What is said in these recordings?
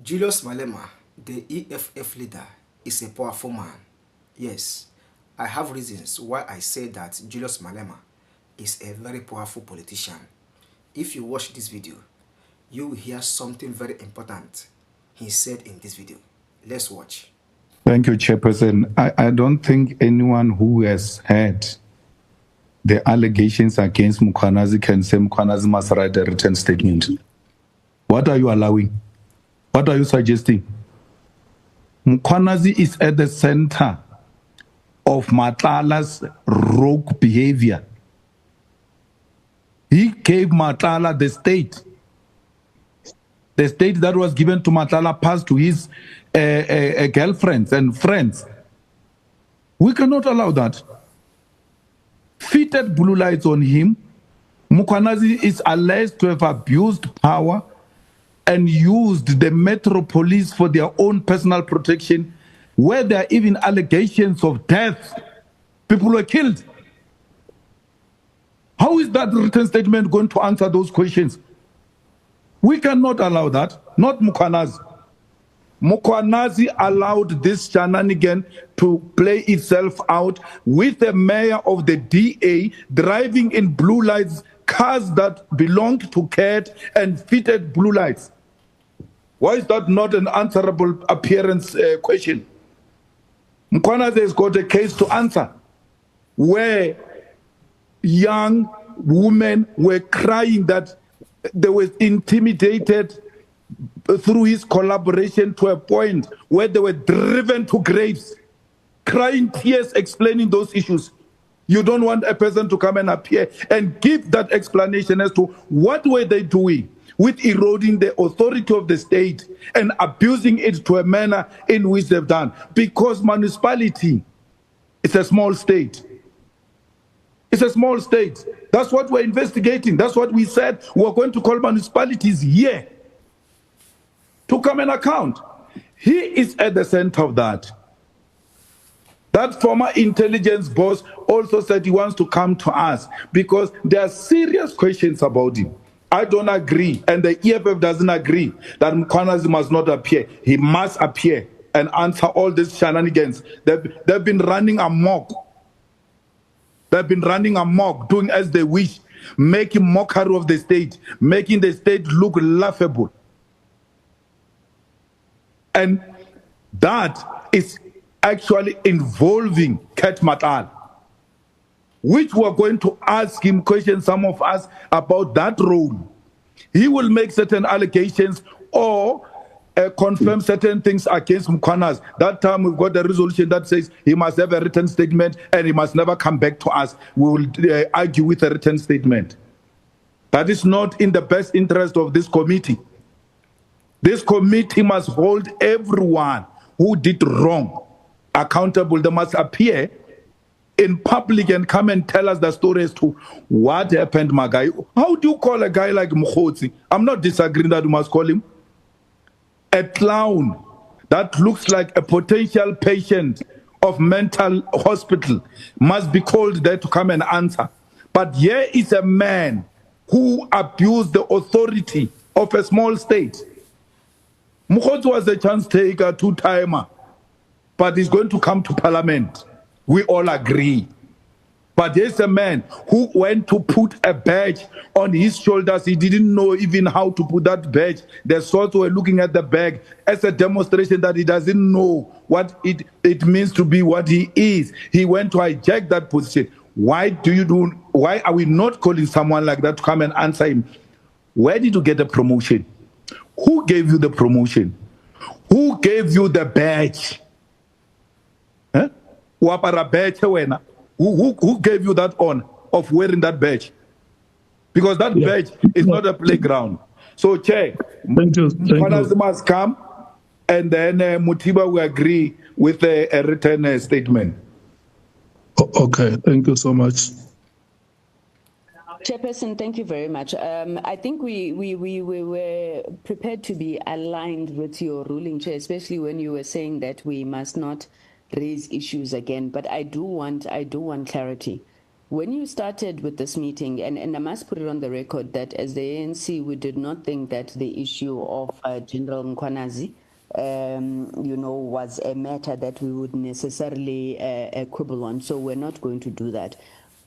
Julius Malema, the EFF leader, is a powerful man. Yes, I have reasons why I say that Julius Malema is a very powerful politician. If you watch this video, you will hear something very important he said in this video. Let's watch. Thank you, Chairperson. I don't think anyone who has heard the allegations against Mkhwanazi can say Mkhwanazi must write a written statement. What are you allowing? What are you suggesting? Mkhwanazi is at the center of Mhatala's rogue behavior. He gave Mhatala the state. The state that was given to Mhatala passed to his girlfriends and friends. We cannot allow that. Fitted blue lights on him. Mkhwanazi is alleged to have abused power and used the Metro Police for their own personal protection, where there are even allegations of death. People were killed. How is that written statement going to answer those questions? We cannot allow that, not Mkhwanazi. Mkhwanazi allowed this shenanigan to play itself out with the mayor of the DA driving in blue lights, cars that belonged to CAT and fitted blue lights. Why is that not an answerable appearance question? Mkhwanazi has got a case to answer where young women were crying that they were intimidated through his collaboration to a point where they were driven to graves, crying tears, explaining those issues. You don't want a person to come and appear and give that explanation as to what were they doing with eroding the authority of the state and abusing it to a manner in which they've done. Because municipality is a small state. It's a small state. That's what we're investigating. That's what we said we're going to call municipalities here to come and account. He is at the center of that. That former intelligence boss also said he wants to come to us because there are serious questions about him. I don't agree, and the EFF doesn't agree that Mkhwanazi must not appear. He must appear and answer all these shenanigans. They've been running amok. They've been running amok, doing as they wish, making mockery of the state, making the state look laughable. And that is actually involving Cat Matal, which we're going to ask him questions, some of us, about that role. He will make certain allegations or confirm certain things against Mkhwanazi. That time we've got a resolution that says he must have a written statement and he must never come back to us. We will argue with a written statement. That is not in the best interest of this committee. This committee must hold everyone who did wrong accountable. They must appear in public and come and tell us the story as to what happened, my guy. How do you call a guy like Mkhwanazi? I'm not disagreeing that you must call him a clown that looks like a potential patient of mental hospital, must be called there to come and answer. But here is a man who abused the authority of a small state. Mkhwanazi was a chance taker, two-timer, but he's going to come to parliament. We all agree. But there's a man who went to put a badge on his shoulders. He didn't know even how to put that badge. The sorts were looking at the bag as a demonstration that he doesn't know what it means to be what he is. He went to hijack that position. Why are we not calling someone like that to come and answer him? Where did you get the promotion? Who gave you the promotion? Who gave you the badge? Huh? Who gave you that honor of wearing that badge? Because that badge is not a playground. So, Chair, Mkhwanazi must come, and then Mutiba will agree with a written statement. Okay, thank you so much. Chairperson, thank you very much. I think we were prepared to be aligned with your ruling, Chair, especially when you were saying that we must not raise issues again. But I do want clarity. when you started with this meeting, and I must put it on the record that as the ANC, we did not think that the issue of General Mkhwanazi, was a matter that we would necessarily quibble on. So we're not going to do that.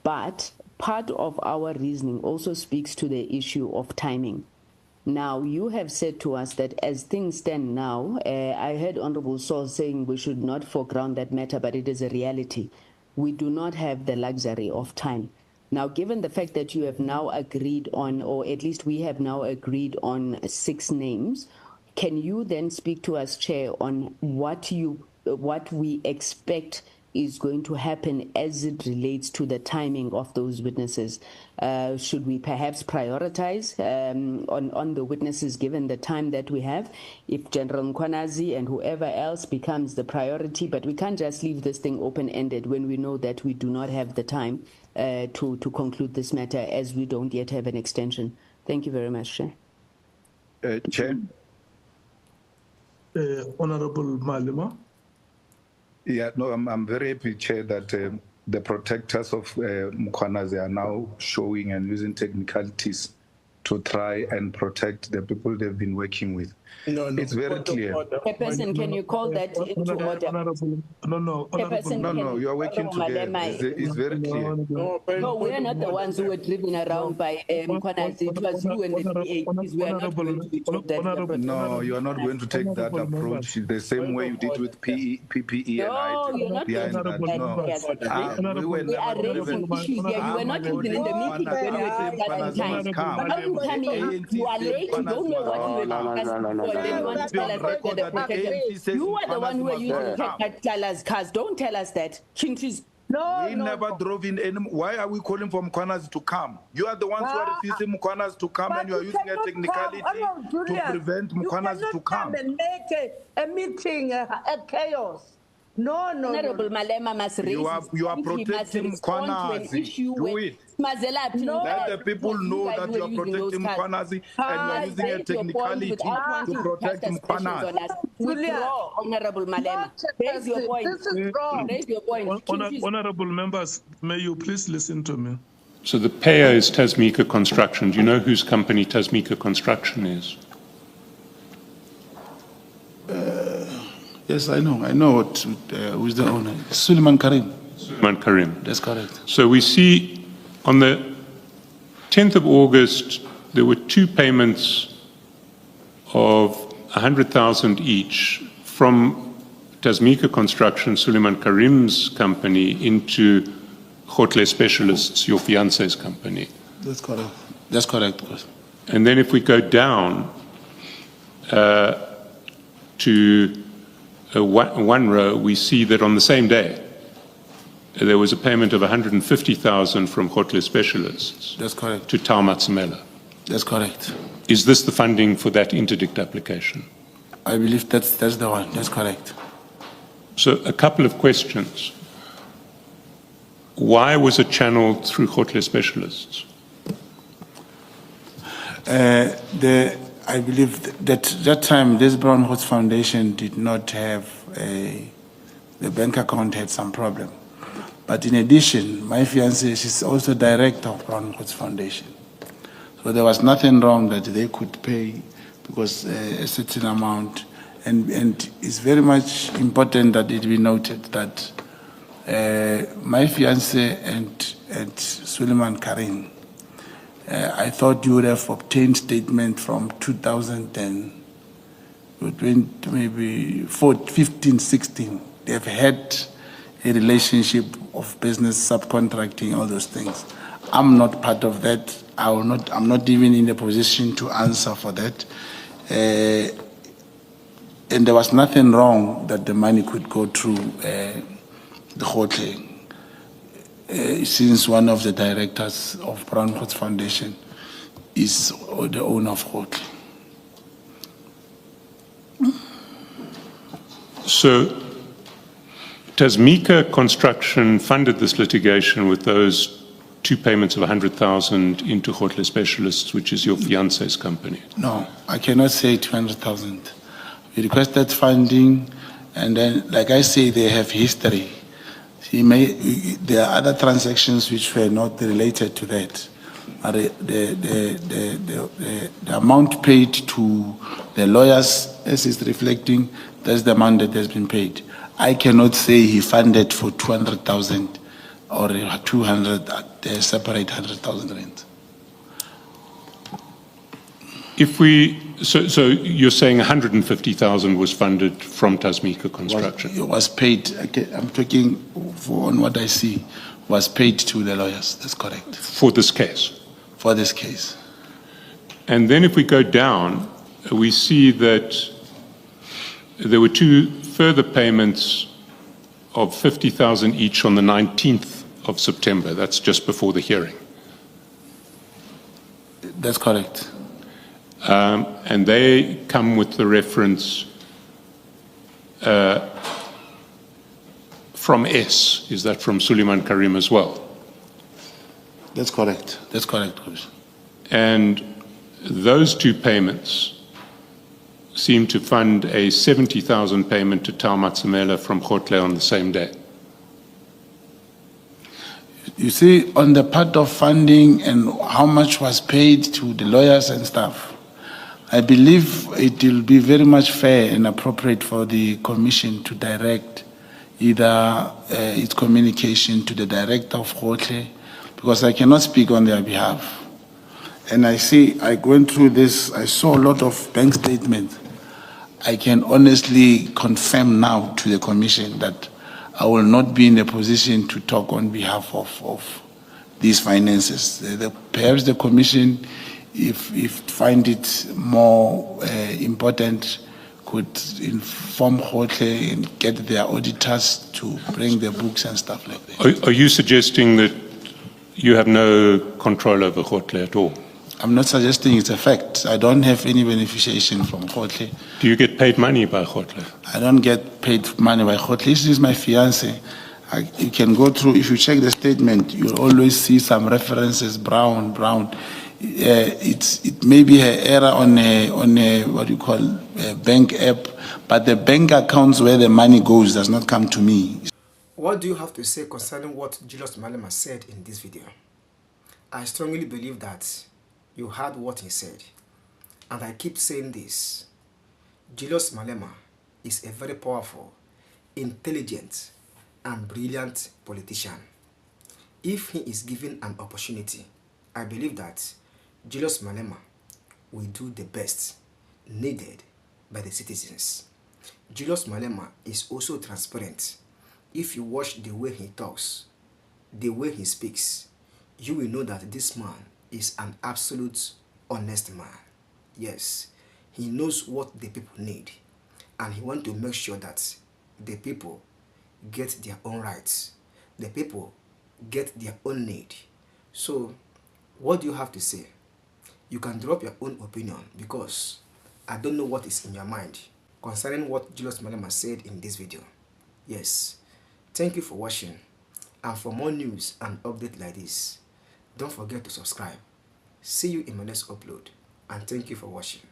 But part of our reasoning also speaks to the issue of timing. Now, you have said to us that as things stand now, I heard Honorable Saul saying we should not foreground that matter, but it is a reality. We do not have the luxury of time. Now, given the fact that you have now agreed on, or at least we have now agreed on 6 names, can you then speak to us, Chair, on what we expect is going to happen as it relates to the timing of those witnesses? Should we perhaps prioritize on the witnesses given the time that we have? If General Mkhwanazi and whoever else becomes the priority, but we can't just leave this thing open-ended when we know that we do not have the time to conclude this matter, as we don't yet have an extension. Thank you very much, Chair. Chair? Honorable Malema. Yeah, no, I'm very happy, Chair, that the protectors of Mkhwanazi are now showing and using technicalities to try and protect the people they've been working with. No, it's very clear. Chairperson, can you call that into order? No, you are working together. It's very clear. No, we are not the ones who were driven around by Mkhwanazi. It was you and the DAs. We are not going to be told that. No, you are not going to take that approach the same way you did with PPE and No, you're not going to do that. We are raising issues here. You were not even in the meeting when we were discussing time. How you come in, you are late, you don't know what we were discussing before, and then you want to tell us that the protectors. You are the one who are using Mhatalazi's cars. Don't tell us that. We never drove in any. Why are we calling for Mkhwanazi to come? You are the ones who are refusing Mkhwanazi to come, and you are using a technicality to prevent Mkhwanazi to come. You cannot come and make a meeting a chaos. No. Honorable Malema must raise. You are protecting Mkhwanazi. Do it. Let the people know that you are protecting Mkhwanazi and you are using a technicality to protect Mkhwanazi. Withdraw, Honorable Malema. Raise your point. This is wrong. Raise your point. Honorable members, may you please listen to me? So the payer is Tasmika Construction. Do you know whose company Tasmika Construction is? Yes, I know. I know who's the owner. Suleiman Karim. Suleiman Karim. That's correct. So we see on the 10th of August, there were 2 payments of 100,000 each from Tasmika Construction, Suleiman Karim's company, into Hotle Specialists, your fiance's company. That's correct. That's correct. And then if we go down to one row, we see that on the same day, there was a payment of 150,000 from Hotle Specialists. That's correct. To Tau Matsamela. That's correct. Is this the funding for that interdict application? I believe that's the one. That's correct. So a couple of questions. Why was it channeled through Hotle Specialists? I believe that time, this Brown Horse Foundation did not have the bank account had some problem. But in addition, my fiancée, she's also director of Brown Horse Foundation. So there was nothing wrong that they could pay because a certain amount. And it's very much important that it be noted that my fiancée and Suleiman Karim, I thought you would have obtained statement from 2020, maybe 15, 16. They've had a relationship of business, subcontracting, all those things. I'm not part of that. I'm not even in a position to answer for that. And there was nothing wrong that the money could go through the hotel. Since one of the directors of Brown Horse Foundation is the owner of hotel. So Tasmika Construction funded this litigation with those 2 payments of 100,000 into Hotle Specialists, which is your fiance's company. No, I cannot say 200,000. We requested funding, and then, like I say, they have history. There are other transactions which were not related to that. The amount paid to the lawyers, as is reflecting, that's the amount that has been paid. I cannot say he funded for 200,000 or 200, separate 100,000 rand. So you're saying 150,000 was funded from Tasmika Construction? It was paid, I'm talking on what I see, was paid to the lawyers, that's correct. For this case? For this case. And then if we go down, we see that there were 2 further payments of 50,000 each on the 19th of September. That's just before the hearing. That's correct. And they come with the reference from S. Is that from Suleiman Karim as well? That's correct. That's correct, Commissioner. And those 2 payments seem to fund a 70,000 payment to Tau Matsamela from Mkhwanazi on the same day. You see, on the part of funding and how much was paid to the lawyers and stuff, I believe it will be very much fair and appropriate for the Commission to direct either its communication to the director of Mkhwanazi, because I cannot speak on their behalf. And I went through this, I saw a lot of bank statements. I can honestly confirm now to the Commission that I will not be in a position to talk on behalf of these finances. Perhaps the Commission, if find it more important, could inform Mkhwanazi and get their auditors to bring the books and stuff like that. Are you suggesting that you have no control over Mkhwanazi at all? I'm not suggesting it's a fact. I don't have any beneficiation from Mkhwanazi. Do you get paid money by Mkhwanazi? I don't get paid money by Mkhwanazi. This is my fiance. You can go through, if you check the statement, you'll always see some references, brown. It may be an error on a what you call a bank app, but the bank accounts where the money goes does not come to me. What do you have to say concerning what Julius Malema said in this video? I strongly believe that you heard what he said. And I keep saying this. Julius Malema is a very powerful, intelligent, and brilliant politician. If he is given an opportunity, I believe that Julius Malema will do the best needed by the citizens. Julius Malema is also transparent. If you watch the way he talks, the way he speaks, you will know that this man is an absolute honest man. Yes, he knows what the people need, and he wants to make sure that the people get their own rights, the people get their own need. So, what do you have to say? You can drop your own opinion, because I don't know what is in your mind concerning what Julius Malema said in this video. Yes, thank you for watching, and for more news and updates like this, don't forget to subscribe. See you in my next upload, and thank you for watching.